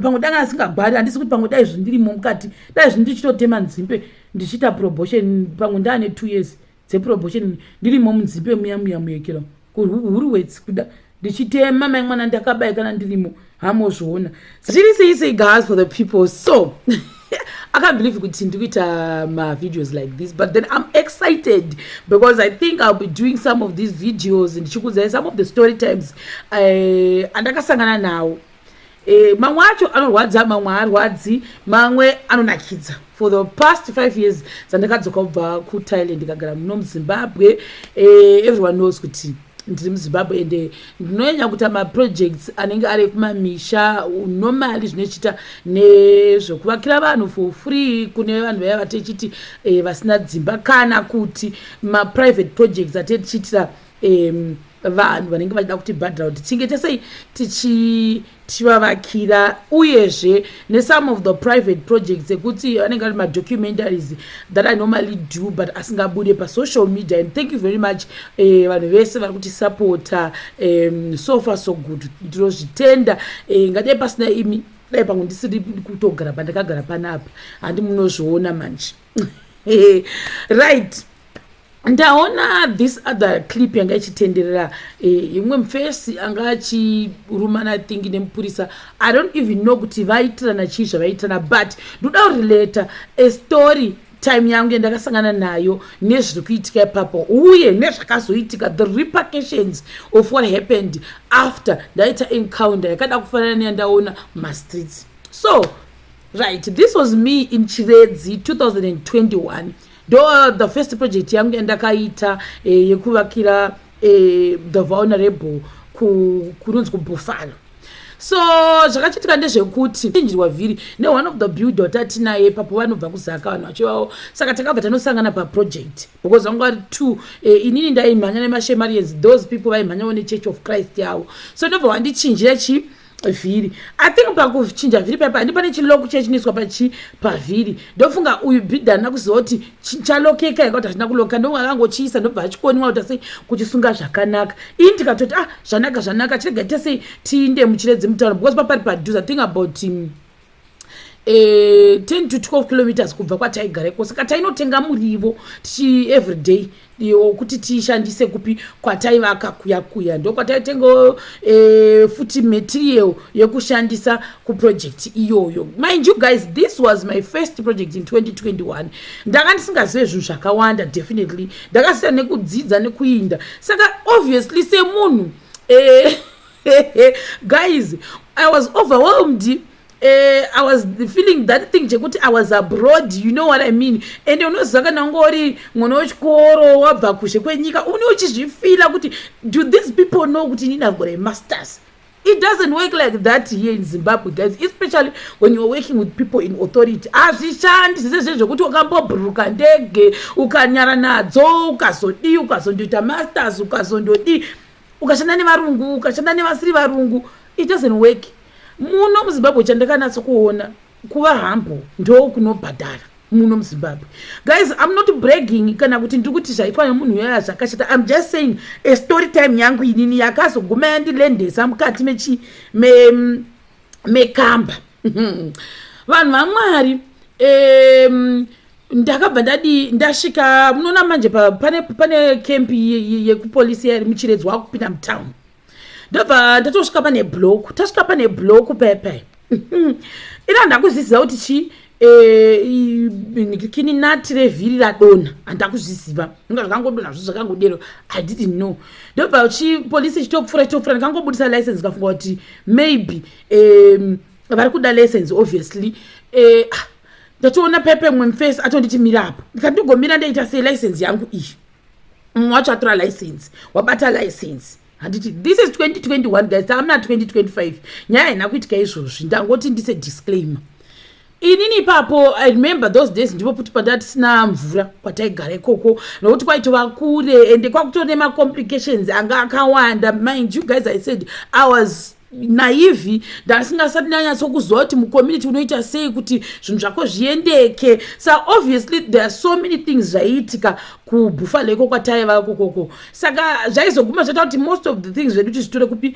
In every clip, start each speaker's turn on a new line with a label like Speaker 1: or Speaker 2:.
Speaker 1: pamwe danga asingagwari handisi kuti pamwe dai zvindirimo mukati dai zvindichitotema nzimbe ndichiita promotion pamwe ndaane 2 years dzepromotion ndirimo munzimbe muya muyekera kuhurwets kuda ndichitema mai mwana ndakabayikana ndirimo hamozviona say guys for the people. So I can't believe we could do my videos like this, but then I'm excited because I think I'll be doing some of these videos and some of the story times and akasangana now mamwe acho anorwadza mamwe arwadzi mamwe anonakidza. For the past 5 years zandakadzoka kubva kuThailand ndikagara muno muZimbabwe. Everyone knows kuti ndiri muZimbabwe ende ndinoenya kuti maprojects anenge ari kumamisha normally zvinochita nezvokuvakira vanhu for free kune vanhu vaya vatechiti vasina dzimba kana kuti maprivate projects atetichitira vanhu vanenge vachida kuti bhadhara kuti tinge tesei tichivavakira uyezve nesome of the private projects ekuti vanenge vari madocumentaries that I normally do but asingabude pasocial media. And thank you very much vanhu vese vari kuti supporta. So far so good. Ndinozvitenda ngadai pasina imi dai pamwe ndisiri kutogara pandakagara panapa handi munozviona manje. Right. Ndaona this other clip yanga ichitenderera imwe mufesi anga achirumana I think nemupurisa. I don't even know kuti vaitirana chii zvavaitirana but ndoda kurelata a story time yangu yandakasangana nayo nezviri kuitika ipapo uye nezvakazoitika the repercussions of what happened after ndaita encounter yakada kufanana neyandaona mastreets. So right, this was me in Chiredzi 2021. The first project yangu yandakaita yekuvakira the vulnerable kunonzi kuBuffalo. So zvakachitika ndezvekuti chinjirwa vhiri ne one of the builder tatinaye papo vanobva kuzaka vanhu vachivawo saka takabva tanosangana paproject because vanga vari 2 inini ndaimhanya neMashemarians, those people vaimhanyawo neChurch of Christ yavo. So ndobva wandichinjira vhiri. I think pakuchinja vhiri papa ndi pane chiloko chechiniswa pavhiri ndofunga uyu bhidha nakuziva kuti chalokeka yakati hazvina kuloka ndoakangochiisa ndobva achikoniwa kuti sei kuchisunga zvakanaka. Ini ndikatoti zvanaka chirega tesei tiinde muChiredzi mutaura because papari padhuze I think about 10 to 12 kilometers kubva kwataigareko saka tainotenga murivo everyday kuti tiishandise kupi kwataivaka kuya ndo kwataitenga futi material yekushandisa kuproject iyoyo. Mind you guys, this was my first project in 2021. Ndanga ndisingazive zvinhu zvakawanda definitely ndakasiya nekudzidza nekuinda saka obviously semunhu guys I was overwhelmed. I was feeling that thing chekuti I was abroad, you know what I mean. And unoziva nangori mwana wechikoro wabva kushe kwenyika une uchizvifila kuti do these people know kuti inini I've got a masters. It doesn't work like that here in Zimbabwe, guys, especially when you're working with people in authority. Azvishandi zvekuti wakambobhuruka ndege ukanyara nadzo ukazondoita masters ukazondodi ukashanda nevarungu ukashanda nevasiri varungu. It doesn't work. Muno muZimbabwe chandakanatsa kuona kuva hambo ndo kunobhadhara muno muZimbabwe. Guys, I'm not bragging kana kuti ndikuti zvaitwa nemunhu yaya zvakashata. I'm just saying a story time yangu inini yakazoguma yandilendesa mukati mekamba. Vanhu vaMwari ndakabva ndasvika munoona manje pane kempi yekupolisi yari muChiredzi wakupinda mutown. Ndobva ndatosvika pane block tasvika pane block pepe ina ndakuzviziva kuti kini nati revhiri radona handakuzviziva nga zvakangodona zvo zvakangodero I didn't know. Ndobva polisi chitopfura ndakangobudisa license kafunga kuti maybe vari kuda license obviously. Ndatoona pepe mwe mfesi atonditi mira apo ndikandogomira ndaita sei license yangu iyi mumwe wacho atora license wabata license. Handiti this is 2021 guys, I'm not 2025. Nyaya ina kuitika izvozvi ndangoti ndise disclaimer. Inini papo I remember those days ndipo kuti pandatisina mvura kwataigara ikoko nokuti kwaitova kure ende kwakutone ma complications anga akawanda. Mind you guys, I said I was naivi ndasingasati ndanyatsokuziva kuti mucommunity unoita sei kuti zvinhu zvako zviendeke. Sa obviously there are so many things zvaiitika kuBuffalo iko kwataiva kokoko. Saka zvaizoguma zvaita kuti most of the things zvedu tizvitore kupi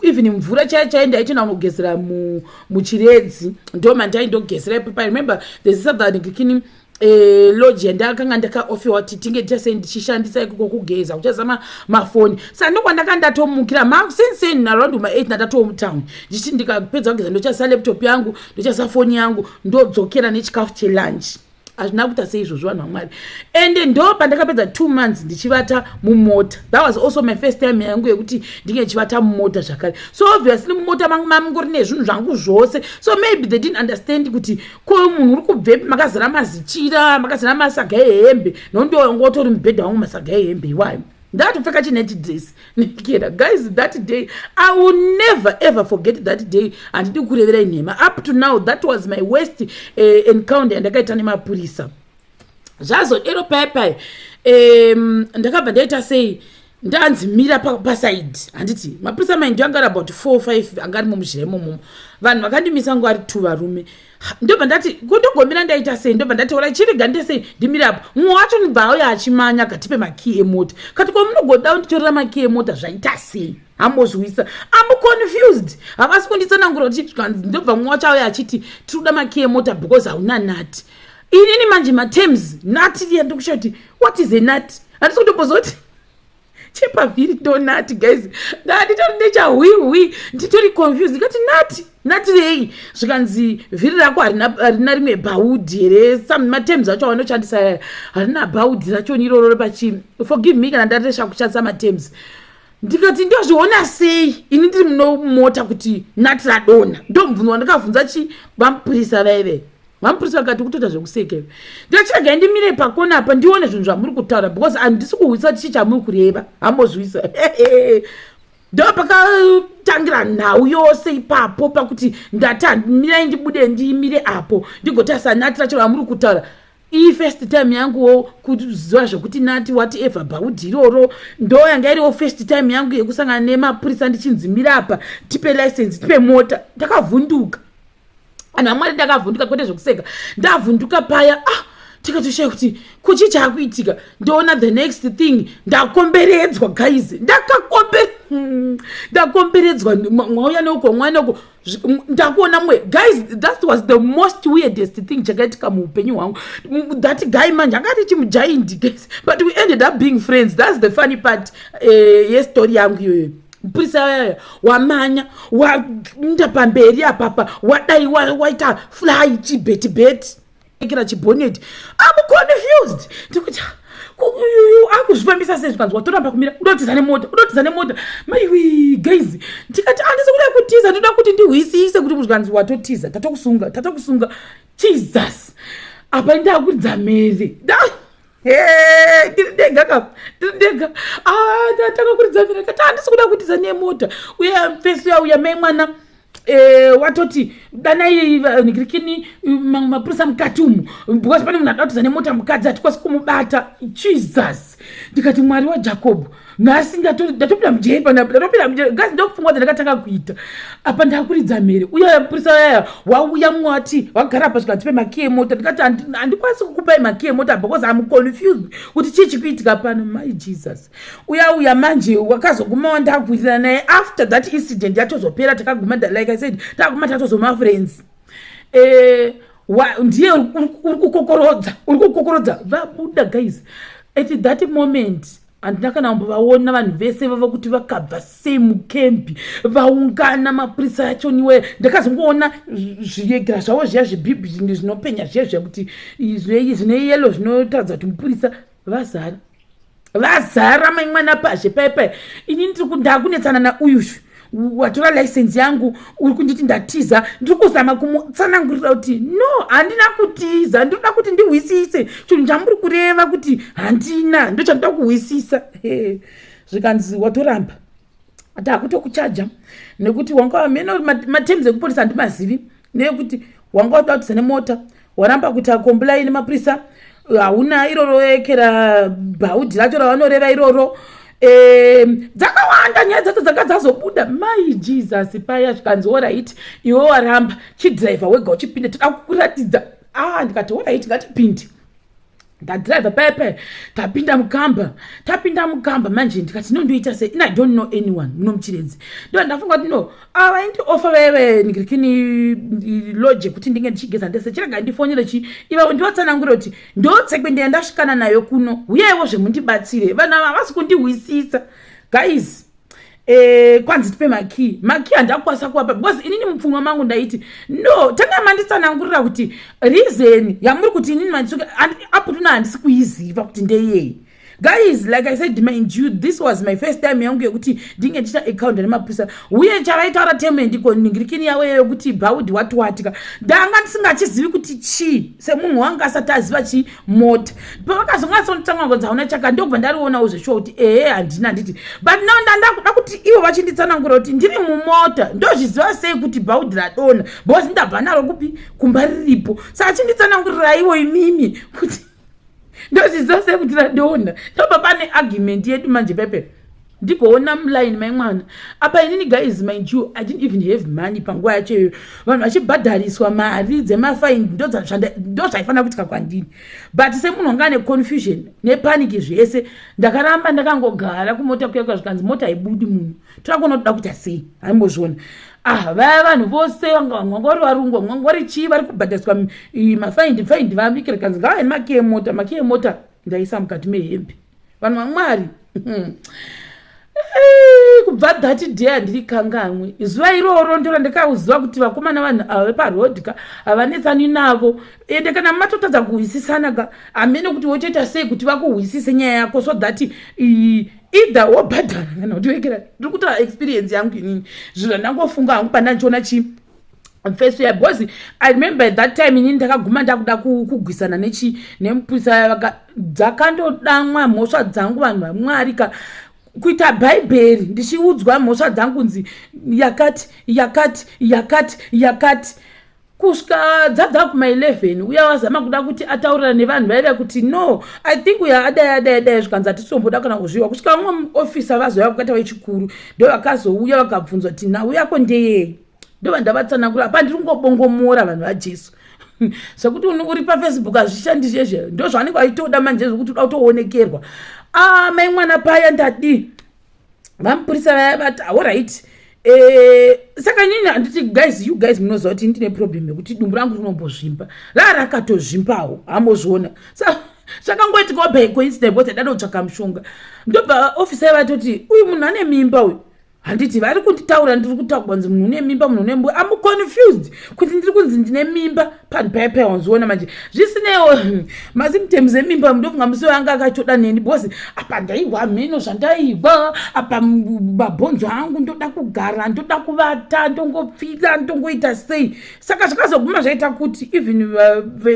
Speaker 1: even mvura chaiyo chaenda ichina kunogezera muchiredzi ndo mandaindogezera ipapo. I remember there's Southern Anglican lodge yandakanga ndakaofewa kuti tinge tese ndichishandisa ikoko kugeza kuchazama mafoni. Saka ndokwandaka ndatomukira since around ma 8 ndatowo mutown ndichiti ndikapedza kugeza ndochasa laptop yangu ndochasa foni yangu ndodzokera nechikafu chelunch. Hazvina kuita seizvozvo vanhu vaMwari. Ende ndo pandakapedza 2 months ndichivata mumota. That was also my first time yangu yekuti ndinge ndichivata mumota zvakare. So obviously mumota mangori nezvinhu zvangu zvose. So maybe they didn't understand kuti ko munhu uri kubvepi makazara mazichira makazara masaga ehembe nondo ngotori mubhedha wangu masaga ehembe. Why? Ndatopfeka chineti dress nikera. Guys, that day I will never ever forget that day. Andidi kurevera inhema. Up to now that was my worst encounter ndakaita nemapurisa. Zvazodero paipai ndakabva ndaita sei ndanzimira paside handiti mapurisa maindi angari about 4 or 5 angari mumuzhiremo mumo. Vanhu vakandimisa ngwari 2 varume. Ndobva ndati kundogomera ndaita sei ndobva ndati ora chiriga ndese ndimira apo. Mumwe wacho ndibva auya achimanya katipe makey emota. Kati ko munogoda kunditorera makey emota zvaita sei? Ambozvisa. I'm confused. Havasi kunditsanangura kuti ndobva mumwe wacho auya achiti tinoda makey emota because hauna nati. Inini manje materms nati yandokusha kuti what is a nut? Handisi kutobvunza kuti chepavhiri donut guys. Ndanditori nechahwiwi nditori confused ngati nati rei zvikanzi vhiri rako harina rimwe bhaudhi here. Some materms acho vanoshandisa harina bhaudhi racho niroro pachi. Forgive me kana ndaresha kushandisa materms. Ndikati ndozviona sei ini ndiri mumota kuti nati radona. Ndomubvunzo ndakabvunza chi vamupurisa vaive. Vamupurisa vakati kutoita zvekuseka. Ndachiraga ndimire pakona apa ndione zvinhu zvamuri kutaura because handisi kuhwisa tichi chamuri kureva. Hambozvisa. Ndo pakatangira nhau yose ipapo pakuti ndata mirai ndibude ndimire apo ndigotasa nati racho ramuri kutaura. First time yangu kuziva zvokuti nati whatever bhaudhi iroro ndo yanga iriwo first time yangu yekusangana nemapurisa ndichinzimira apa tipe license tipe mota. Ndakavhunduka. Anhu vaMwari ndakavhunduka kwete zvokuseka. Ndavhunduka paya tikatoshaya kuti kuchi chakuitika. Ndoona the next thing ndakomberedzwa guys. Ndakomberedzwa mwauya neuko mwana uko ndakuona mwe guys. That was the most weirdest thing chakaitika muupenyu hwangu. That guy manje akati chimujaindi guys, but we ended up being friends. That's the funny part yestory yangu iyoyo. Mpurisa wamanya waenda pamberi apapa wadai waita fly chibeti kira chiboneti. I'm confused. Ndikuti akuzvifambisa sei zvikanzi watoramba kumira unotiza nemota. Maiwi guys ndikati handisi kuda kutiza ndoda kuti ndihwisise kuti zvikanzi watotiza tatokusunga. Jesus apa ndakuridza mhere ndega ndatakuridza mhere kati handisi kuda kutiza nemota. Uya fesi yauya mai mwana watoti danai nikirikini mapurisa mukati umu because pane munhu ada kutiza nemota mukadzi hatikwasi kumubata. Jesus ndikati Mwari waJakobho nhasi ndatopinda mujeri panapa gazi ndokufungwa dzandakatanga kuita apa ndakuridza mhere. Uya mapurisa yaya wauya mwati wagara apa zvikanzi pemakey emota. Ndikati handikwanisi kukupai makey emota because I'm confused kuti chii chikuitika pano. My Jesus. Uya manje wakazoguma wandagwirira naye after that incident yatozopera takaguma like I said takaguma tatozoma friends. Ndiye uri kukokorodza vabuda guys at that moment. Handina kana kumbovaona vanhu vese vava kuti vakabva sei mukempi vaungana mapurisa yacho niwe. Ndakazongoona zviregira zvavo zviya zvibhibhi zvinopenya zviya zvekuti zvine yelo zvinotaridza kuti mupurisa vazara mai mwana pashe paipai. Ini ndakunetsana nauyu watora license yangu uri kunditi ndatiza. Ndiri kuzama kumutsanangurira kuti no handina kutiza ndinoda kuti ndihwisise chinhu chamuri kureva kuti handina ndo chandoda kuhwisisa. Zvikanzi watoramba ati hakutokuchaja nekuti wanga wamena materms ekupurisa handimazivi nekuti wanga watoda kutiza nemota waramba kuita komplaini mapurisa hauna iroro ekera bhaudhi racho ravanoreva iroro. dzakawanda nyaya dzacho dzanga dzazobuda mai Jesus paya zvikanzi alright iwe waramba chidhiraivha wega uchipinde toda kukuratidza ndikati alright ngatipinde ndadhiraivha paya tapinda mukamba manje ndikati nondoita sei I don't know anyone muno muchiredzi ndo ndafunga kuti no vaindiofa veve ndikirikini loje kuti ndinge ndichigeza ndese chirega ndifonyere iva ndivatsanangura kuti ndotsekwe ndiya ndasvikana nayo kuno uyaiwo zvemundibatsire vanhu ava havasi kundihwisisa guys kwanzi tipe makii handakwasa kuwapa because inini mupfungwa mangu ndaiti no tanga manditsanangurira kuti reason yamuri kuti inini mandisuka apo tuna handisi kuiziva kuti ndeyei. Guys, like I said, mind you, this was my first time yangu yekuti ndinge ndichita account nemapurisa uye chavaitaura teme ndiko ningirikini yawe yekuti bhaudi watiwatika ndanga ndisingachizivi kuti chi semunhu wanga asati aziva chi mota pavakazongatsonotanga ngodzaona chaka ndobva ndarionawo zveshuwa kuti handina nditi but now ndakuda kuti ivo vachinditsanangura kuti ndiri mumota ndozviziva sei kuti bhaudi radona because ndabva naro kupi kumba riripo saka chinditsanangurira ivo imimi kuti ndozviziva sei kuti radona ndoba pane argument yedu manje pepe ndigoona muline maimwana apa inini guys mind you I didn't even have money panguva yacho vanhu vachibhadhariswa mari dzemafaini ndo zvaifanira kuitika kwandini but semunhu wanga ane confusion nepaniki zvese ndakaramba ndakangogara kumota kuyakwa zvikanzi mota haibudi munhu todakunotoda kuti sei haimbozviona vaya vanhu vose wangori varungwa wangori chii vari kubhadhariswa mafaini vamikira kanzi ngavaeni makeye mota ndaisa mukati mehembe vanhu vamwari kubva that day handiri kangamwe zuva iroro ndiro ndakauziva kuti vakomana vanhu ava veparodka havanetsani navo ende kana matotadza kuhwisisana ka hamene kuti wotoita sei kuti vakuhwisise nyaya yako so that either wobhadhara kana kuti wekera ndiri kutora experience yangu inini zvinhu ndangofunga hangu pandandichiona first year because I remember that time inini ndakaguma ndakuda kugwisana nemupurisa dzakandodamwa mhosva dzangu vanhu vamwari ka kuita bhaibheri ndichiudzwa mhosva dzangu nzi yakati kusvika dzabva kuma11 uya wazama kuda kuti ataurira nevanhu vaive kuti no I think uya adai zvikanzi hatisomboda kana kuzviwa kusvika vamwe muofisa vazoya kukata vechikuru ndo vakazouya vakabvunzwa kuti nhau yako ndeyei ndova ndavatsanangura apa ndiri kungobongomora vanhu vajesu zvekuti uri pafacebook hazvishandi zvezve ndo zvavanenge vaitoda manje zvokuti uda kutoonekerwa mai mwana paya ndadi vamupurisa vaya vati alright saka inini handiti you guys munoziva kuti ndine problem yekuti dumbu rangu rinombozvimba rakatozvimbawo hambozviona zvakangoitikawo by coincidence kuti dadotsvaka mushonga ndobva ofisa yavatoti uyu munhu ane mimba uyu handiti vari kunditaura ndiri kutaura kwanzi munhu une mimba munhu une mbuya am confused kuti ndiri kunzi ndine mimba panhu paya wanziona manje zvisinewo masimtems emimba ndofunga musi wanga akachoda neni because apa ndaigwa mheno zvandaigwa apa mabhonzo angu ndoda kugara ndoda kuvata ndongopfila ndongoita sei saka zvakazoguma zvaita kuti even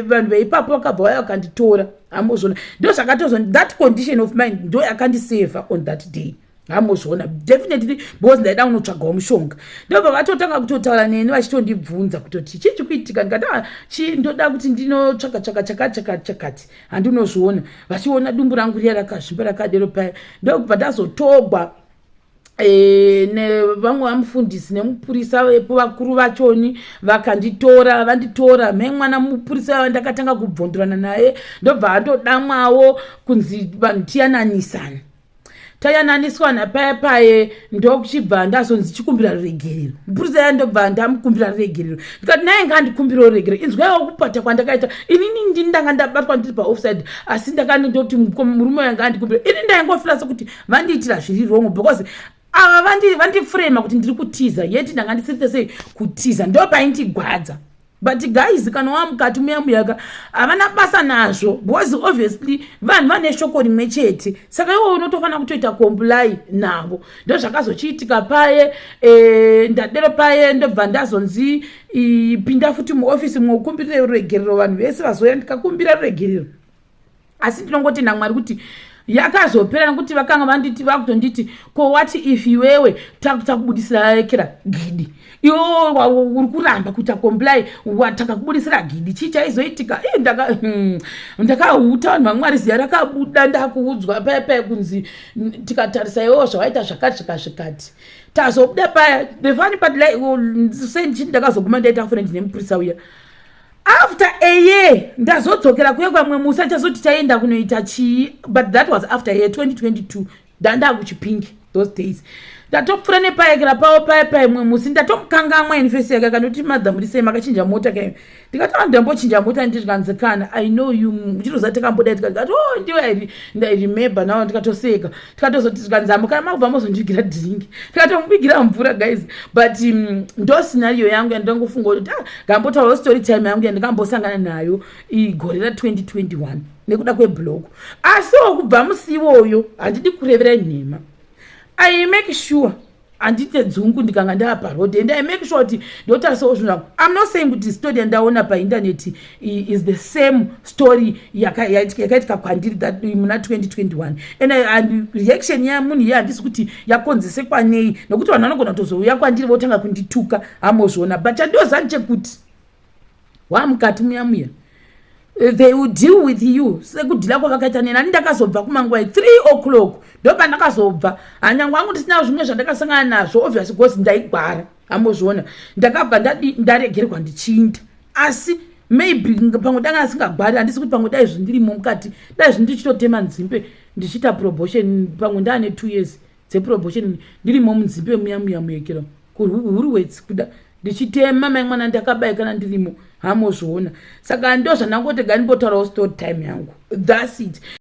Speaker 1: vanhu veipapo vakabva vaya vakanditora ambozvona ndo zvakatozwa that condition of mind ndo yakandisavha on that day hamozviona definitely because ndaida kunotsvagawo mushonga ndobva vatotanga kutotaura neni vachitondibvunza kutoti chii chikuitika ndikati ndoda kuti ndinotsvaka chakati handinozviona vachiona dumbu rangu riya rakazvimba rakadero paya ndobva ndazotogwa nevamwe vamufundisi nemupurisa vepo vakuru vachoni vanditora mhemwana mupurisa vandakatanga kubvondorana naye ndobva andodamwawo kunzi vanhu tayananiswana paye ndokuchibva ndazonzi chikumbira ruregerero mupurisa yandobva ndamukumbira ruregerero ndikati naye ngandikumbirawo ruregerero inzwaiwo kupata kwandakaita inini ndanga ndabatwa ndiri paoffside asi ndakandoti murume wanga andikumbira ini ndaingofira sekuti vandiitira zviri wrong because ava vandifrema kuti ndiri kutiza yeti ndanga ndisirite sei kutiza ndopaindigwadza but guys kana wamukati muyamuyaka havana basa nazvo because obviously vanhu vane shoko rimwe chete saka iwo unotofanira kutoita comply navo ndo zvakazochiitika paye ndadero paye ndobva ndazonzi pinda futi muofisi mwokumbirire ruregerero vanhu vese vazoya ndikakumbira ruregerero asi ndinongoti namwari kuti yakazopera nekuti vakanga vanditi vakutonditi ko what if iwewe takubudisira rekera gidi iwo uri kuramba kuita comply watakakubudisira gidi chii chaizoitika ndakauta vanhu vamwari ziya rakabuda ndakuudzwa paipai kunzi tikatarisa iwewo zvawaita zvakati zvikazvikati tazobuda paya the funny part sendii ndakazoguma ndaita friend nemupurisa uya after a year ndazodzokera kuye kwamwe musi achazoti chaenda kunoita chii but that was after a year 2022 ndanda kuchipingi those days ndatopfura nepaekera pavo paipai mwe musi ndatomukanga infesi yake kanoti madhamurisei makachinja mota kai ndikati ndambochinja mota nditikanzikana I know you muchitoza takamboda tikati ndiwe ndairemember nawo ndikatoseka tikatozoti tikanzamukana makubva mozondivigira dringi tikatomuvigira mvura guys but ndo scenario yangu yandangofunga kuti gambotaurawo story time yangu yandikambosangana nayo igore ra2021 nekuda kweblock asi wokubva musi iwoyo handidi kurevera nhema I make sure andite dzungu ndikanga ndaaparodi and I make sure kuti ndotarisawo zvinhu zvangu. I'm not saying kuti story yandaona paindaneti is the same story yakaitika kwandiri that muna 2021 and reaction yamunhu iye handisi kuti yakonzesekwa nei nokuti vanhu vanogona kutozouya kwandiri votanga kundituka hamozviona but chandozani chekuti wamukati muyamuya they will deal with you sekudhila kwavakaita neni ani ndakazobva kumangwai 3 o'clock ndopa ndakazobva hanyangu wangu ndisina zvimwe zvandakasangana nazvo obviously because ndaigwara amozviona ndakabva ndaregerwa ndichinda asi maybe pamwe danga asingagwari handisi kuti pamwe dai zvindirimo mukati dai zvindichitotema nzimbe ndichiita promotion pamwe ndaane 2 years dzepromotion ndirimo munzimbe muyamuya muekera kurwurwetsi kuda ndichitema mai mwana ndakabayikana ndirimo hamozviona saka ndo zvanangoti ganimbotaurawo story time yangu that's it